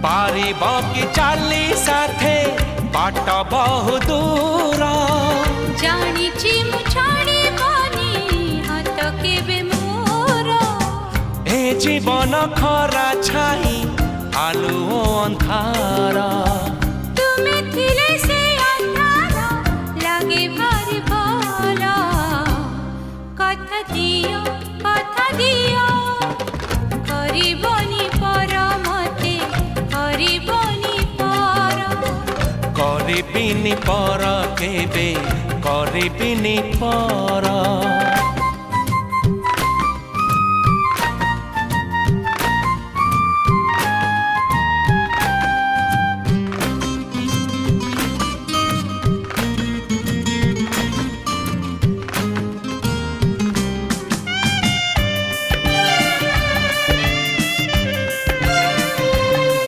पारिब कि चाली साथे बाट बहु दूर जानिछि मु छाड़िबनि हाथ केबे मोर ए जीवन खरा छाई आलु अंधार तुमे थिले से अंधार लागे भारी भल कथा दियो करिबनि पर मते करिबनि पर करिबिनी पर केबे करिबिनी पर।